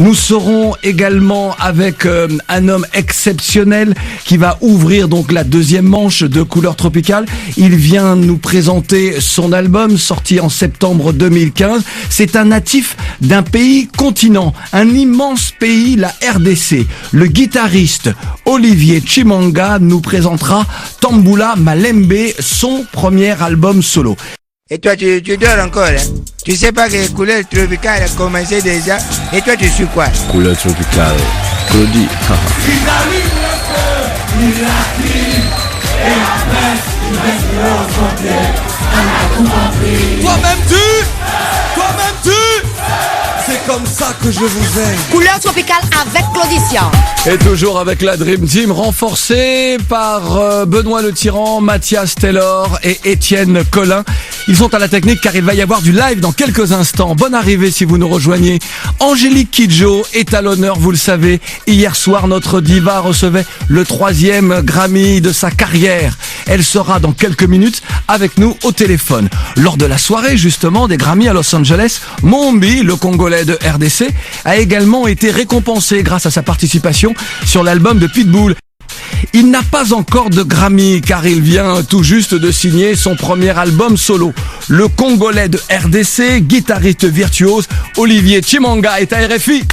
Nous serons également avec un homme exceptionnel qui va ouvrir donc la deuxième manche de Couleurs Tropicales. Il vient nous présenter son album sorti en septembre 2015. C'est un natif d'un pays continent, un immense pays, la RDC. Le guitariste Olivier Chimanga nous présentera Tambula Malembe, son premier album solo. Et toi, tu dors encore, hein? Tu sais pas que Couleurs Tropicales a commencé déjà? Et toi, tu suis quoi? Couleurs Tropicales, Claudie. Toi-même tu c'est comme ça que je vous aime. Couleurs Tropicales avec Claudition. Et toujours avec la Dream Team renforcée par Benoît Le Tyran, Mathias Taylor et Étienne Collin. Ils sont à la technique car il va y avoir du live dans quelques instants. Bonne arrivée si vous nous rejoignez. Angélique Kidjo est à l'honneur, vous le savez. Hier soir, notre diva recevait le 3e Grammy de sa carrière. Elle sera dans quelques minutes avec nous au téléphone. Lors de la soirée justement des Grammys à Los Angeles, Mombi, le Congolais de RDC, a également été récompensé grâce à sa participation sur l'album de Pitbull. Il n'a pas encore de Grammy car il vient tout juste de signer son premier album solo. Le Congolais de RDC, guitariste virtuose, Olivier Chimanga est à RFI.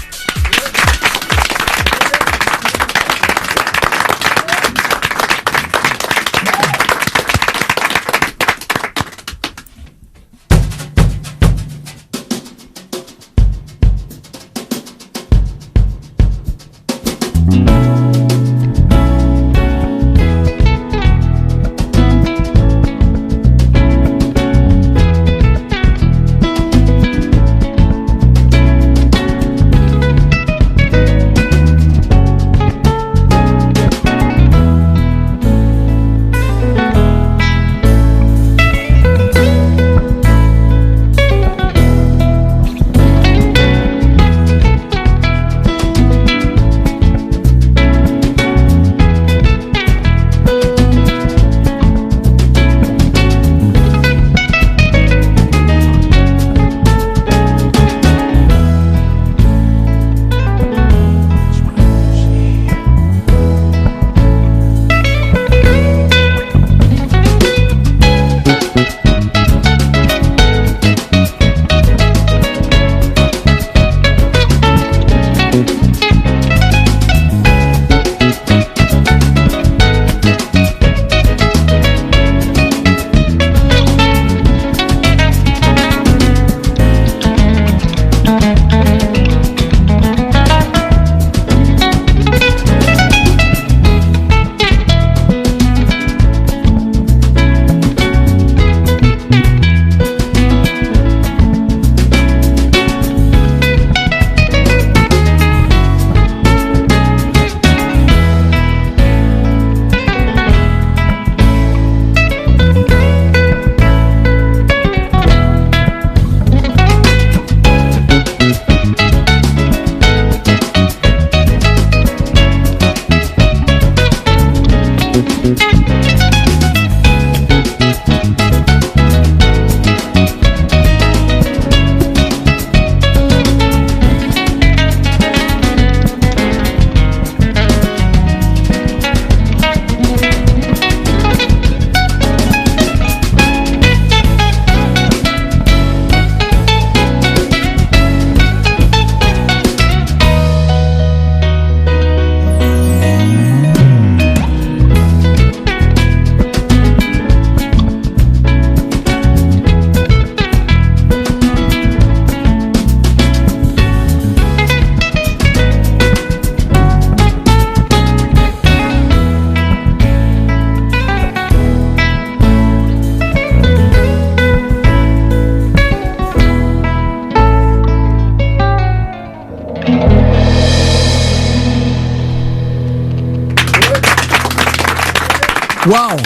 Waouh!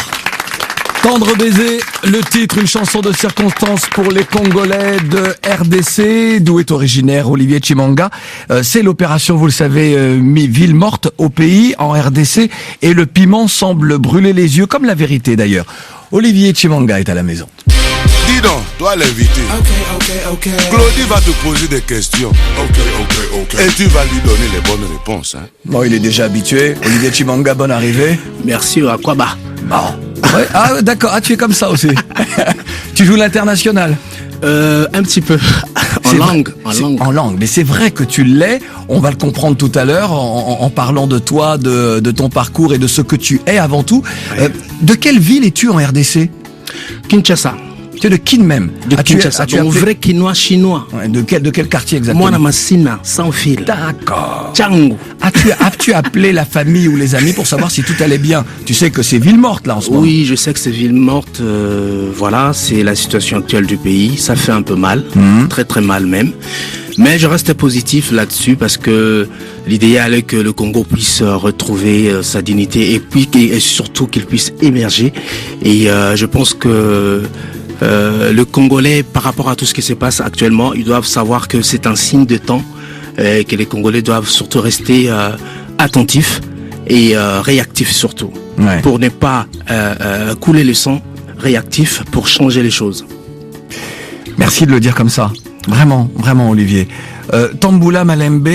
Tendre baiser, le titre, une chanson de circonstance pour les Congolais de RDC, d'où est originaire Olivier Chimanga. C'est l'opération, vous le savez, ville morte au pays, en RDC, et le piment semble brûler les yeux, comme la vérité d'ailleurs. Olivier Chimanga est à la maison. Du donc, toi l'invité. Ok. Claudie va te poser des questions. Ok. Et tu vas lui donner les bonnes réponses. Hein. Bon, il est déjà habitué. Olivier Chimanga, bonne arrivée. Merci, Aquaba. Bon. Ouais. Ah, d'accord. Ah, tu es comme ça aussi. Tu joues l'international? Un petit peu. En langue. Mais c'est vrai que tu l'es. On va le comprendre tout à l'heure en parlant de toi, de ton parcours et de ce que tu es avant tout. Ouais. De quelle ville es-tu en RDC? Kinshasa. Tu es de Kin même. De Kinshasa. Tu es Donc, vrai Kinois chinois. Ouais, de quel quartier exactement? Moi, Massina, sans fil. D'accord. Tchangou. As-tu appelé la famille ou les amis pour savoir si tout allait bien? Tu sais que c'est ville morte là en ce moment. Oui, je sais que c'est ville morte. Voilà, c'est la situation actuelle du pays. Ça fait un peu mal, très très mal même. Mais je reste positif là-dessus parce que l'idéal est que le Congo puisse retrouver sa dignité et surtout qu'il puisse émerger. Et je pense que le Congolais, par rapport à tout ce qui se passe actuellement, ils doivent savoir que c'est un signe de temps, que les Congolais doivent surtout rester attentifs et réactifs surtout, pour ne pas couler le sang, réactifs pour changer les choses. Merci de le dire comme ça. Vraiment, Olivier. Tamboula Malembe,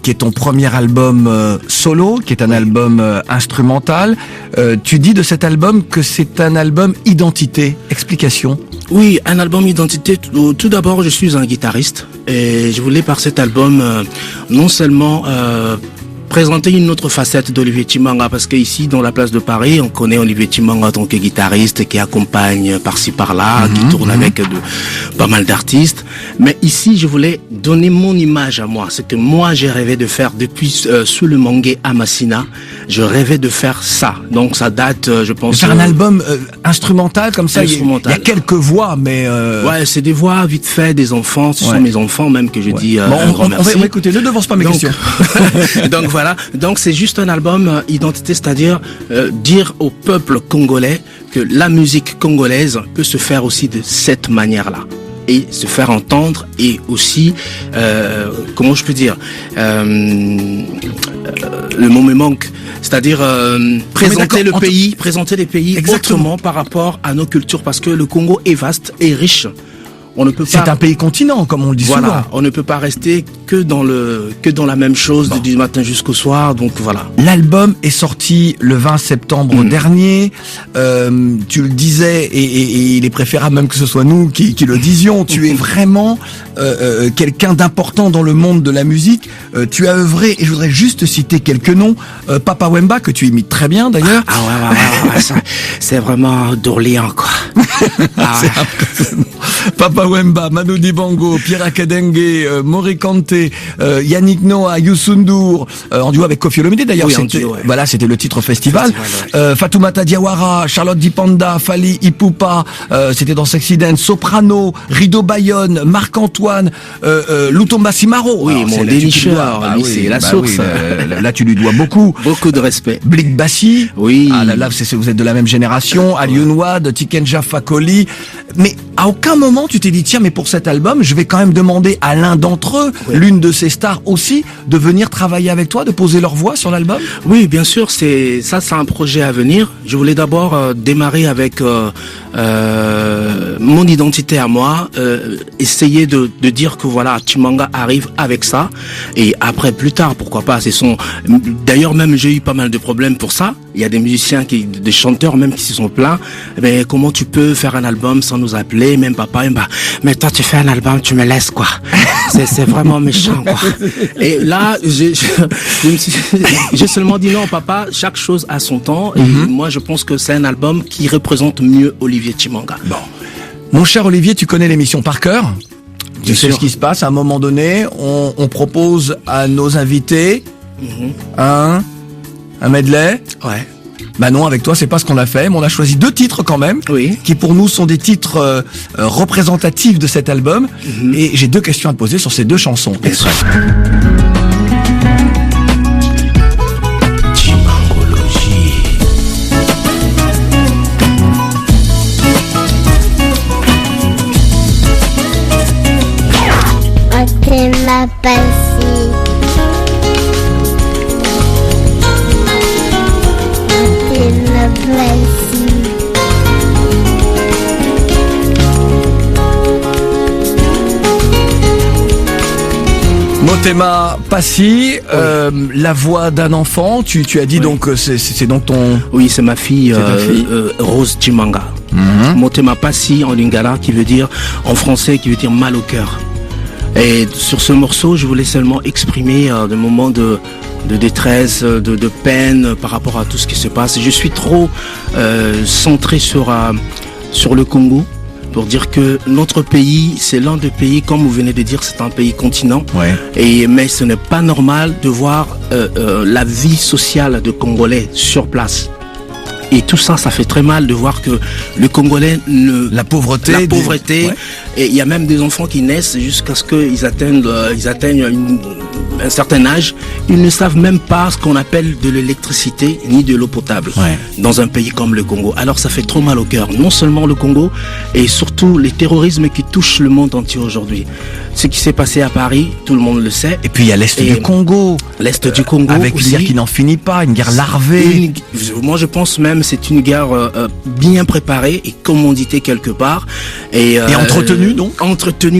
qui est ton premier album solo, qui est un album instrumental. Tu dis de cet album que c'est un album identité. Explication. Oui, un album identité. Tout d'abord, je suis un guitariste et je voulais par cet album non seulement présenter une autre facette d'Olivier Chimanga, parce qu'ici, dans la place de Paris, on connaît Olivier Chimanga en tant que guitariste qui accompagne par-ci par-là, qui tourne avec pas mal d'artistes. Mais ici, je voulais donner mon image à moi, ce que moi j'ai rêvé de faire depuis sous le Mangé à Massina. Je rêvais de faire ça. Donc ça date, je pense... De faire un album instrumental comme ça. Instrumental. Il y a quelques voix, mais... Ouais, c'est des voix vite fait, des enfants. Ce sont mes enfants même que je dis un grand merci. On va écouter, ne devance pas mes questions. Donc voilà, donc c'est juste un album identité, c'est-à-dire dire au peuple congolais que la musique congolaise peut se faire aussi de cette manière-là et se faire entendre, et aussi comment je peux dire, le mot me manque, c'est-à-dire présenter les pays autrement par rapport à nos cultures, parce que le Congo est vaste et riche. C'est un pays continent, comme on le dit souvent. On ne peut pas rester que dans la même chose du matin jusqu'au soir, donc voilà. L'album est sorti le 20 septembre dernier. Tu le disais, et il est préférable même que ce soit nous qui le disions. Tu es vraiment quelqu'un d'important dans le monde de la musique. Tu as œuvré, et je voudrais juste citer quelques noms. Papa Wemba, que tu imites très bien d'ailleurs. Ouais, c'est vraiment d'Orléans, quoi. C'est impressionnant. Papa Wemba, Manu Dibango, Pierre Akadengue, Mori Kanté, Yannick Noah, Youssou N'Dour, en duo avec Koffi Olomide d'ailleurs. Voilà, c'était le titre festival. Fatoumata Diawara, Charlotte Dipanda, Fali Ipupa, c'était dans Sexy Dance, Soprano, Rido Bayonne, Marc-Antoine, Lutomba Simaro. Oui, mon dénicheur, c'est la source. Là, tu lui dois beaucoup. Beaucoup de respect. Blick Bassi. Oui. Ah là, vous êtes de la même génération. Alioune Wade, Tikenja Fakoli. Mais à aucun moment tu t'es dit, tiens, mais pour cet album, je vais quand même demander à l'un d'entre eux, l'une de ces stars aussi, de venir travailler avec toi, de poser leur voix sur l'album? Oui, bien sûr, c'est un projet à venir. Je voulais d'abord démarrer avec mon identité à moi, essayer de dire que voilà, Chimanga arrive avec ça, et après plus tard, pourquoi pas, d'ailleurs même j'ai eu pas mal de problèmes pour ça. Il y a des musiciens, des chanteurs même qui se sont plaints. Mais comment tu peux faire un album sans nous appeler, même papa, mais toi tu fais un album, tu me laisses quoi. C'est vraiment méchant quoi. Et là, j'ai seulement dit non papa, chaque chose a son temps, et moi je pense que c'est un album qui représente mieux Olivier Chimanga. Bon. Mon cher Olivier, tu connais l'émission par cœur. Tu sais ce qui se passe. À un moment donné, on propose à nos invités un medley. Ouais. Bah non, avec toi, c'est pas ce qu'on a fait, mais on a choisi 2 titres quand même, qui pour nous sont des titres représentatifs de cet album. Et j'ai 2 questions à te poser sur ces 2 chansons. Motema Passi, la voix d'un enfant. Tu as dit donc c'est donc ton. Oui, c'est ma fille, C'est ta fille Rose Chimanga. Motema Passi en lingala, qui veut dire, en français, qui veut dire mal au cœur. Et sur ce morceau, je voulais seulement exprimer des moments de détresse, de peine par rapport à tout ce qui se passe. Je suis trop centré sur le Congo, pour dire que notre pays, c'est l'un des pays, comme vous venez de dire, c'est un pays continent. Ouais. Mais ce n'est pas normal de voir la vie sociale de Congolais sur place. Et tout ça, ça fait très mal de voir que le Congolais La pauvreté. ouais. Et il y a même des enfants qui naissent jusqu'à ce qu'ils atteignent un certain âge. Ils ne savent même pas ce qu'on appelle de l'électricité ni de l'eau potable dans un pays comme le Congo. Alors ça fait trop mal au cœur. Non seulement le Congo, et surtout les terrorismes qui touchent le monde entier aujourd'hui. Ce qui s'est passé à Paris, tout le monde le sait. Et puis il y a l'Est du Congo. L'Est du Congo Avec aussi. une guerre qui n'en finit pas, une guerre larvée. Moi je pense même c'est une guerre bien préparée et commanditée quelque part. Et entretenue donc.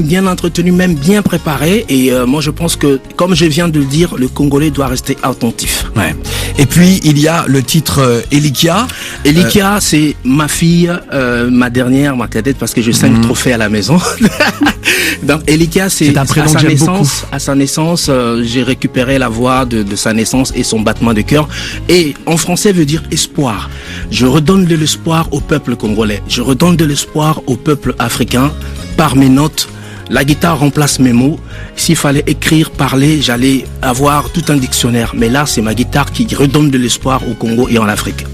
Bien entretenue, même bien préparée. Et moi je pense que, comme je viens de le dire, le Congolais doit rester attentif. Ouais. Et puis il y a le titre Elikia. Elikia, c'est ma fille, ma cadette, parce que j'ai 5 trophées à la maison. Donc Elikia, c'est un prénom que j'aime beaucoup. À sa naissance, j'ai récupéré la voix de sa naissance et son battement de cœur. Et en français veut dire espoir. Je redonne de l'espoir au peuple congolais. Je redonne de l'espoir au peuple africain par mes notes. La guitare remplace mes mots. S'il fallait écrire, parler, j'allais avoir tout un dictionnaire. Mais là, c'est ma guitare qui redonne de l'espoir au Congo et en Afrique.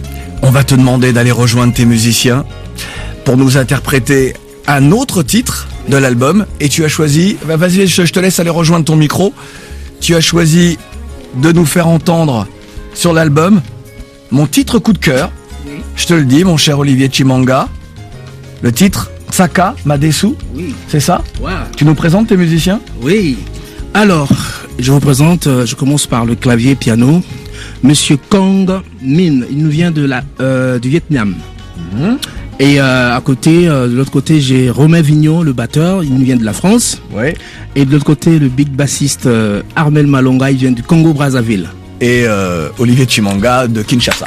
On va te demander d'aller rejoindre tes musiciens pour nous interpréter un autre titre de l'album. Et tu as choisi, vas-y, je te laisse aller rejoindre ton micro. Tu as choisi de nous faire entendre sur l'album mon titre coup de cœur. Je te le dis, mon cher Olivier Chimanga. Le titre Saka Madesu. Oui. C'est ça? Wow. Tu nous présentes tes musiciens? Oui. Alors, je vous présente, je commence par le clavier piano. Monsieur Kong Min, il nous vient du Vietnam. Et à côté, de l'autre côté, j'ai Romain Vignon, le batteur, il nous vient de la France. Ouais. Et de l'autre côté, le big bassiste Armel Malonga, il vient du Congo-Brazzaville. Et Olivier Chimanga de Kinshasa.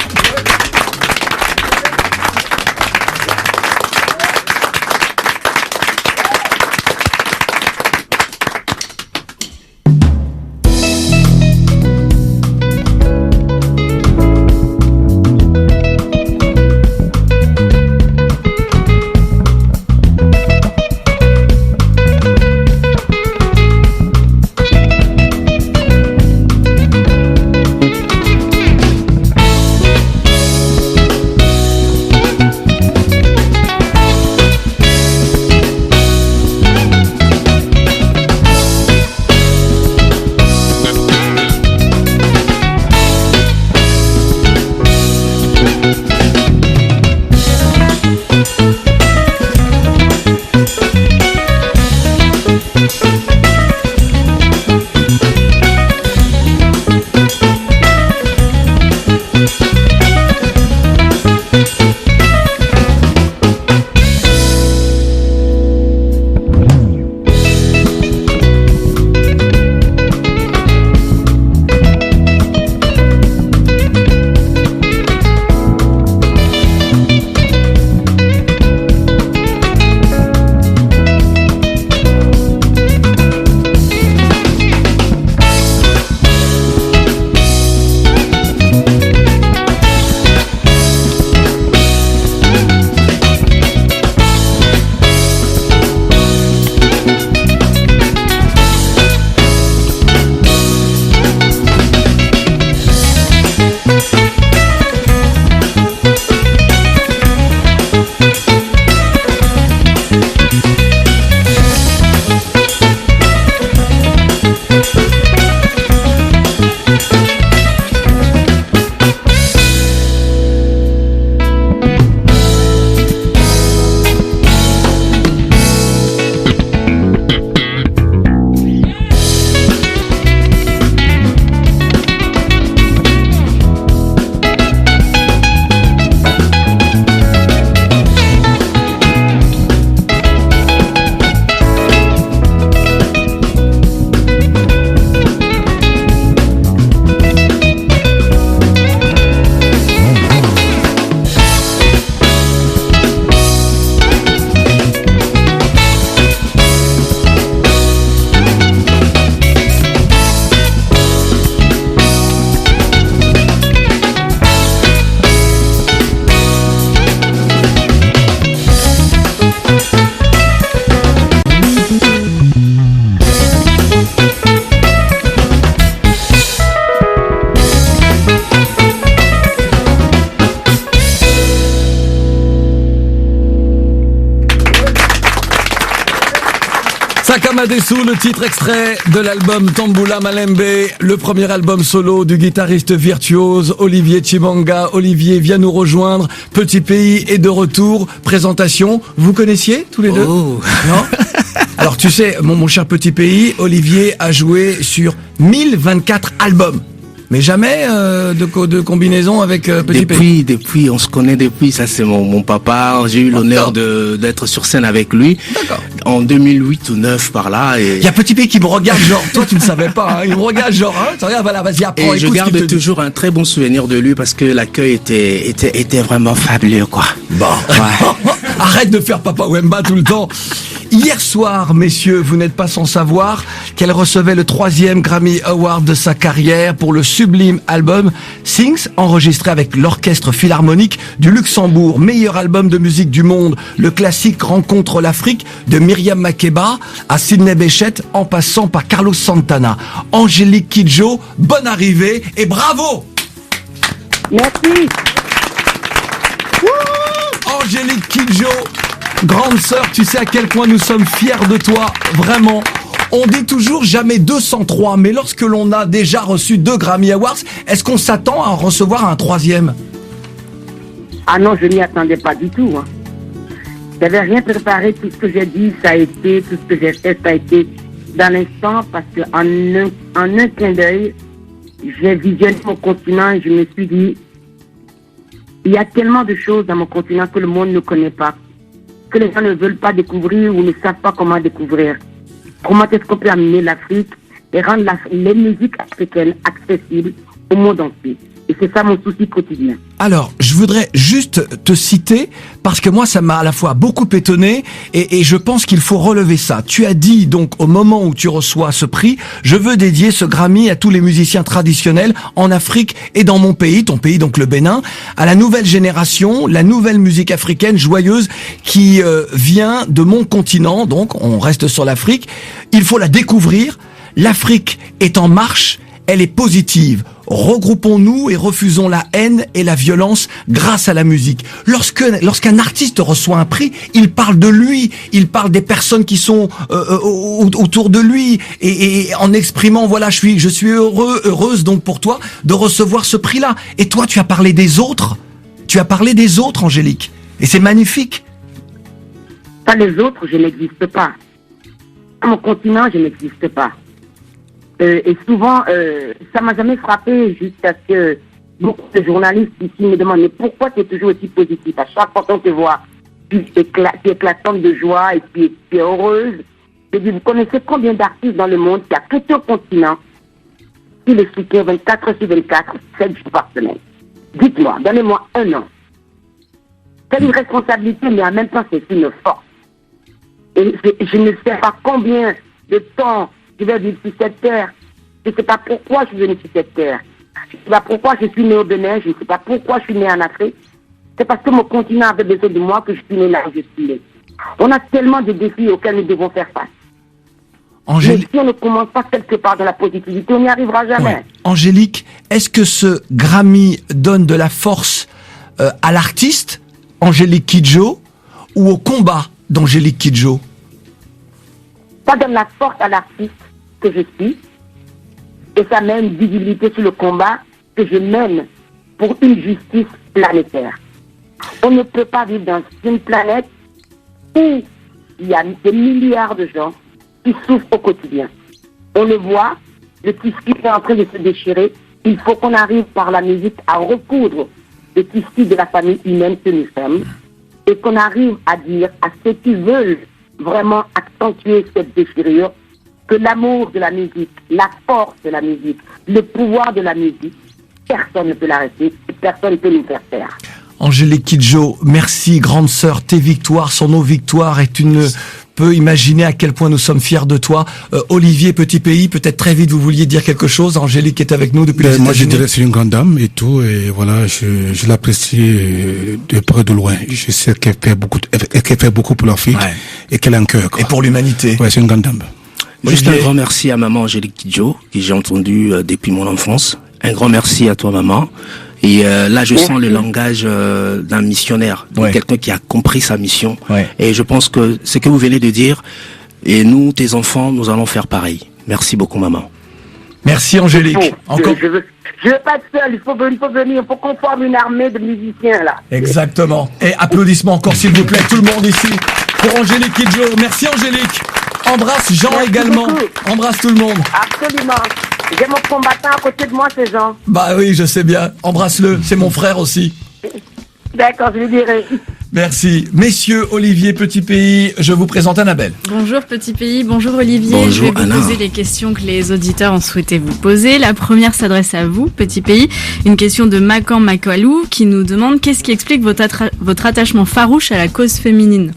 Madesu, le titre extrait de l'album Tambula Malembe, le premier album solo du guitariste virtuose Olivier Chibanga. Olivier vient nous rejoindre. Petit Pays est de retour. Présentation, vous connaissiez tous les deux? Oh. Non? Alors tu sais, mon cher Petit Pays, Olivier a joué sur 1024 albums. Mais jamais de combinaison avec Petit Pays. Depuis, on se connaît depuis. Ça, c'est mon papa. J'ai eu l'honneur d'être sur scène avec lui. D'accord. En 2008 ou 9 par là. Il y a Petit Pays qui me regarde genre, toi tu ne savais pas, hein, il me regarde genre, hein, regarde, voilà, vas-y apprends. Et je garde toujours un très bon souvenir de lui parce que l'accueil était vraiment fabuleux, quoi. Bon. Ouais. Arrête de faire Papa Wemba tout le temps. Hier soir, messieurs, vous n'êtes pas sans savoir qu'elle recevait le 3e Grammy Award de sa carrière pour le sublime album Things, enregistré avec l'Orchestre Philharmonique du Luxembourg. Meilleur album de musique du monde, le classique Rencontre l'Afrique de Myriam Makeba à Sidney Bechet en passant par Carlos Santana. Angélique Kidjo, bonne arrivée et bravo! Merci. Angélique Kidjo, grande sœur, tu sais à quel point nous sommes fiers de toi, vraiment. On dit toujours jamais 203, mais lorsque l'on a déjà reçu 2 Grammy Awards, est-ce qu'on s'attend à en recevoir un 3e? Ah non, je n'y attendais pas du tout. Hein. Je n'avais rien préparé, tout ce que j'ai dit, ça a été, tout ce que j'ai fait, ça a été dans l'instant, parce qu'en un clin d'œil, j'ai visionné mon continent et je me suis dit, il y a tellement de choses dans mon continent que le monde ne connaît pas, que les gens ne veulent pas découvrir ou ne savent pas comment découvrir. Comment est-ce qu'on peut amener l'Afrique et rendre les musiques africaines accessibles au monde entier. Et c'est ça mon souci quotidien. Alors, je voudrais juste te citer, parce que moi, ça m'a à la fois beaucoup étonné, et je pense qu'il faut relever ça. Tu as dit, donc, au moment où tu reçois ce prix, je veux dédier ce Grammy à tous les musiciens traditionnels en Afrique et dans mon pays, ton pays, donc le Bénin, à la nouvelle génération, la nouvelle musique africaine joyeuse qui vient de mon continent, donc on reste sur l'Afrique. Il faut la découvrir. L'Afrique est en marche, elle est positive. Regroupons-nous et refusons la haine et la violence grâce à la musique. Lorsqu'un artiste reçoit un prix, il parle de lui, il parle des personnes qui sont autour de lui, et en exprimant, voilà, je suis heureuse donc pour toi de recevoir ce prix-là. Et toi, tu as parlé des autres, Angélique, et c'est magnifique. Pas les autres, je n'existe pas. À mon continent, je n'existe pas. Et souvent, ça m'a jamais frappé jusqu'à ce que beaucoup de journalistes ici me demandent mais pourquoi tu es toujours aussi positif? À chaque fois qu'on te voit, tu es éclatante de joie et tu es heureuse. Je dis, vous connaissez combien d'artistes dans le monde qui a quitté le continent, qui les soutient 24 sur 24, 7 jours par semaine? Dites-moi, donnez-moi un nom. C'est une responsabilité, mais en même temps, c'est une force. Et je ne sais pas combien de temps je vais vivre sur cette terre. Je ne sais pas pourquoi je suis venu sur cette terre. Je ne sais pas pourquoi je suis né au Bénin. Je ne sais pas pourquoi je suis né en Afrique. C'est parce que mon continent avait besoin de moi que je suis né là où je suis né. On a tellement de défis auxquels nous devons faire face. Mais si on ne commence pas quelque part dans la positivité, on n'y arrivera jamais. Ouais. Angélique, est-ce que ce Grammy donne de la force à l'artiste, Angélique Kidjo, ou au combat d'Angélique Kidjo? Ça donne la force à l'artiste que je suis, et ça met une visibilité sur le combat que je mène pour une justice planétaire. On ne peut pas vivre dans une planète où il y a des milliards de gens qui souffrent au quotidien. On le voit, le tissu est en train de se déchirer. Il faut qu'on arrive par la musique à recoudre le tissu de la famille humaine que nous sommes, et qu'on arrive à dire à ceux qui veulent vraiment accentuer cette déchirure que l'amour de la musique, la force de la musique, le pouvoir de la musique, personne ne peut l'arrêter, personne ne peut nous faire taire. Angélique Kidjo, merci grande sœur, tes victoires sont nos victoires et tu ne peux imaginer à quel point nous sommes fiers de toi. Olivier Petit Pays, peut-être très vite vous vouliez dire quelque chose. Angélique est avec nous depuis les États-Unis. Moi je dirais c'est une grande dame et tout, et voilà, je l'apprécie de près de loin. Je sais qu'elle fait beaucoup pour l'Afrique, ouais, et qu'elle a un cœur, quoi. Et pour l'humanité. Ouais, c'est une grande dame. Juste un grand merci à maman Angélique Kidjo, que j'ai entendu depuis mon enfance. Un grand merci à toi maman. Et là, je sens le langage d'un missionnaire, de quelqu'un qui a compris sa mission. Ouais. Et je pense que ce que vous venez de dire, Et nous, tes enfants, nous allons faire pareil. Merci beaucoup, maman. Merci Angélique. Encore. Je veux pas être seul, il faut venir, il faut qu'on forme une armée de musiciens là. Exactement. Et applaudissements encore s'il vous plaît, tout le monde ici, pour Angélique Kidjo. Merci Angélique. Embrasse Jean également. Beaucoup. Embrasse tout le monde. Absolument. J'ai mon combattant à côté de moi, c'est Jean. Bah oui, je sais bien. Embrasse-le, c'est mon frère aussi. D'accord, je lui dirai. Merci. Messieurs, Olivier, Petit Pays, je vous présente Annabelle. Bonjour Petit Pays, bonjour Olivier. Bonjour, je vais vous Anna. poser les questions que les auditeurs ont souhaité vous poser. La première s'adresse à vous, Petit Pays. Une question de Makan Makwalou qui nous demande qu'est-ce qui explique votre attachement farouche à la cause féminine.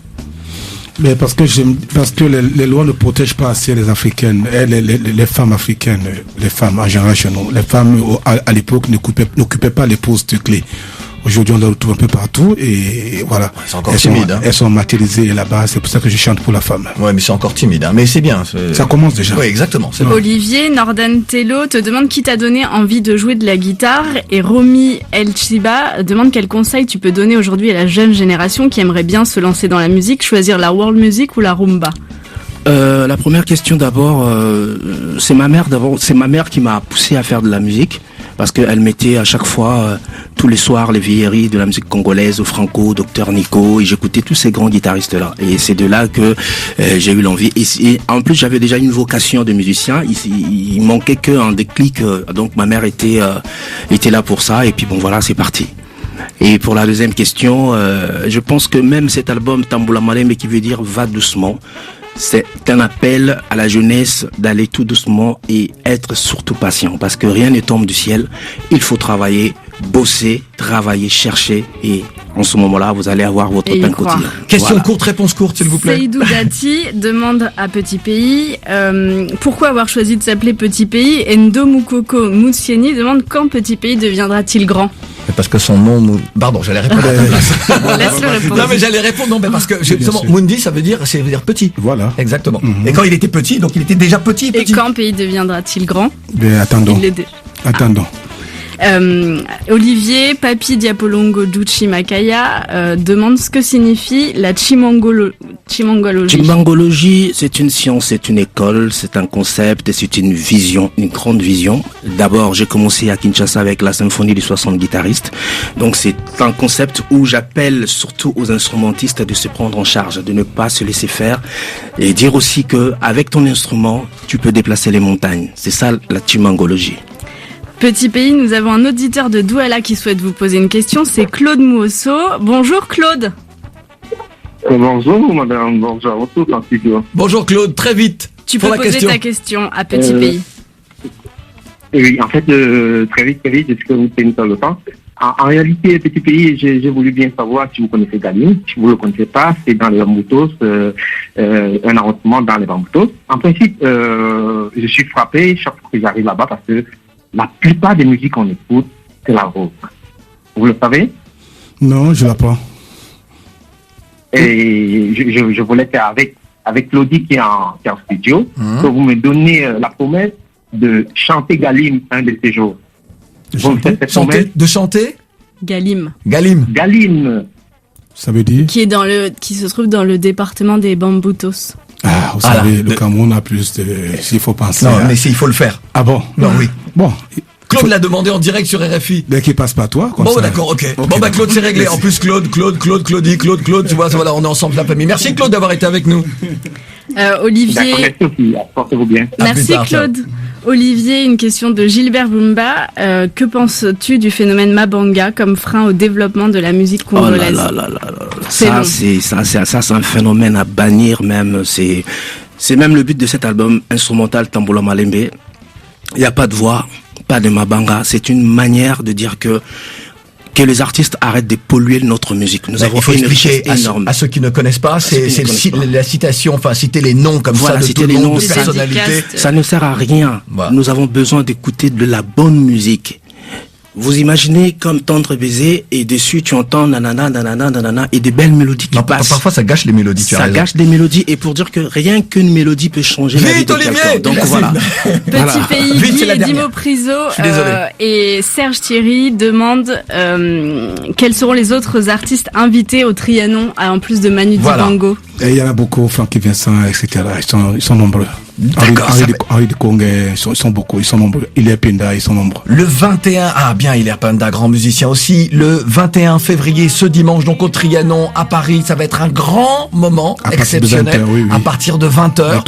Mais parce que les lois ne protègent pas assez les Africaines, les femmes africaines, les femmes en général chez nous. Les femmes à l'époque n'occupaient pas les postes clés. Aujourd'hui, on les retrouve un peu partout et voilà. C'est encore timide. Elles sont matérialisées là-bas. C'est pour ça que je chante pour la femme. Ouais, mais c'est encore timide. Mais c'est bien. Ça commence déjà. Oui, exactement. C'est bon. Olivier Nordan Tello te demande qui t'a donné envie de jouer de la guitare et Romy El Chiba demande quel conseil tu peux donner aujourd'hui à la jeune génération qui aimerait bien se lancer dans la musique, choisir la world music ou la rumba. La première question d'abord, c'est ma mère qui m'a poussé à faire de la musique parce qu'elle mettait à chaque fois tous les soirs les vieilleries de la musique congolaise, Franco, Dr Nico, et j'écoutais tous ces grands guitaristes là et c'est de là que j'ai eu l'envie et en plus j'avais déjà une vocation de musicien, il manquait qu'un déclic, donc ma mère était là pour ça et puis bon voilà, c'est parti. Et pour la deuxième question, je pense que même cet album Tamboula Malembe qui veut dire va doucement, c'est un appel à la jeunesse d'aller tout doucement et être surtout patient parce que rien ne tombe du ciel. Il faut travailler, bosser, travailler, chercher et en ce moment-là, vous allez avoir votre pain quotidien. Question courte, réponse courte, s'il vous plaît. Seydou Dati demande à Petit Pays pourquoi avoir choisi de s'appeler Petit Pays. Et Ndo Moukoko Moussieni demande quand Petit Pays deviendra-t-il grand. Parce que son nom... Pardon, j'allais répondre à ta place. Laisse-le répondre. Non, mais j'allais répondre, non, mais parce que justement, Mundi, ça veut dire petit. Voilà. Exactement. Et quand il était petit, donc il était déjà petit. Et quand Pays deviendra-t-il grand? Mais attendons. Attendons. Olivier Papi Diapolongo Duchi Makaya demande ce que signifie la chimangologie. Chimangologie, c'est une science, c'est une école, c'est un concept et c'est une vision, une grande vision. D'abord, j'ai commencé à Kinshasa avec la symphonie des 60 guitaristes. Donc c'est un concept où j'appelle surtout aux instrumentistes de se prendre en charge, de ne pas se laisser faire et dire aussi que avec ton instrument, tu peux déplacer les montagnes. C'est ça la chimangologie. Petit Pays, nous avons un auditeur de Douala qui souhaite vous poser une question, c'est Claude Mouosso. Bonjour Claude. Bonjour madame, bonjour à tous en studio. Bonjour Claude, très vite. Tu peux poser ta question à Petit Pays. Oui, en fait, très vite, est-ce que vous tenez le temps? En réalité, Petit Pays, j'ai voulu bien savoir si vous connaissez Galim. Si vous ne le connaissez pas, c'est dans les Bamboutos, un arrondissement dans les Bamboutos. En principe, je suis frappé chaque fois que j'arrive là-bas parce que la plupart des musiques qu'on écoute, c'est la rock. Vous le savez? Non, je ne l'ai pas. Et je voulais faire avec Claudie qui est en studio, que vous me donnez la promesse de chanter Galim un de ces jours. De chanter Galim. Ça veut dire qui se trouve dans le département des Bamboutos. Ah, vous savez, le Cameroun a plus de... S'il faut penser... Non, mais il faut le faire. Ah bon? Non, oui. Bon. Claude l'a demandé en direct sur RFI. Dès qu'il passe par toi, comme bon, ça. D'accord, ok. Bon, bah, Claude, c'est réglé. En plus, Claudie, Claude, tu vois, voilà, on est ensemble la famille. Merci, Claude, d'avoir été avec nous. Olivier. Portez-vous bien. Merci, Claude. Olivier, une question de Gilbert Bumba. Que penses-tu du phénomène Mabanga comme frein au développement de la musique congolaise? Ça, c'est un phénomène à bannir même. C'est même le but de cet album instrumental Tamboula Malembe. Il n'y a pas de voix, pas de Mabanga. C'est une manière de dire que les artistes arrêtent de polluer notre musique. Nous avons fait une richesse énorme. À ceux qui ne connaissent pas, c'est la citation, enfin citer les noms comme ça de tout le monde, de personnalités. Ça ne sert à rien. Voilà. Nous avons besoin d'écouter de la bonne musique. Vous imaginez comme Tendre baiser et dessus tu entends nanana nanana nanana et des belles mélodies qui passent. Parfois ça gâche les mélodies. Ça gâche des mélodies et pour dire que rien qu'une mélodie peut changer la vie de quelqu'un. Donc voilà. Petit pays, Guy et Dimo Priso et Serge Thierry demandent quels seront les autres artistes invités au Trianon en plus de Manu Dibango. Et il y en a beaucoup, Francky Vincent, etc. Ils sont nombreux. Henri de Conguet, ils sont beaucoup, ils sont nombreux. Hilaire Penda, ils sont nombreux. Le 21, Hilaire Penda, grand musicien aussi. Le 21 février, ce dimanche, donc au Trianon, à Paris, ça va être un grand moment exceptionnel. À partir de 20h.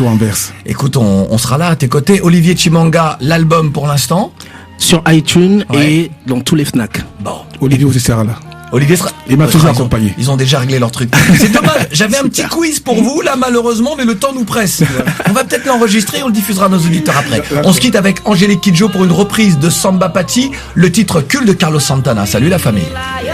Écoute, on sera là à tes côtés. Olivier Chimanga, l'album pour l'instant. Sur iTunes et dans tous les Fnac. Bon. Olivier aussi sera là. Olivier sera... Il m'a toujours accompagné. Ils ont déjà réglé leur truc. C'est dommage. J'avais un petit quiz pour vous, là, malheureusement, mais le temps nous presse. On va peut-être l'enregistrer, on le diffusera à nos auditeurs après. On se quitte avec Angélique Kidjo pour une reprise de Samba Pati, le titre culte de Carlos Santana. Salut la famille. Yes.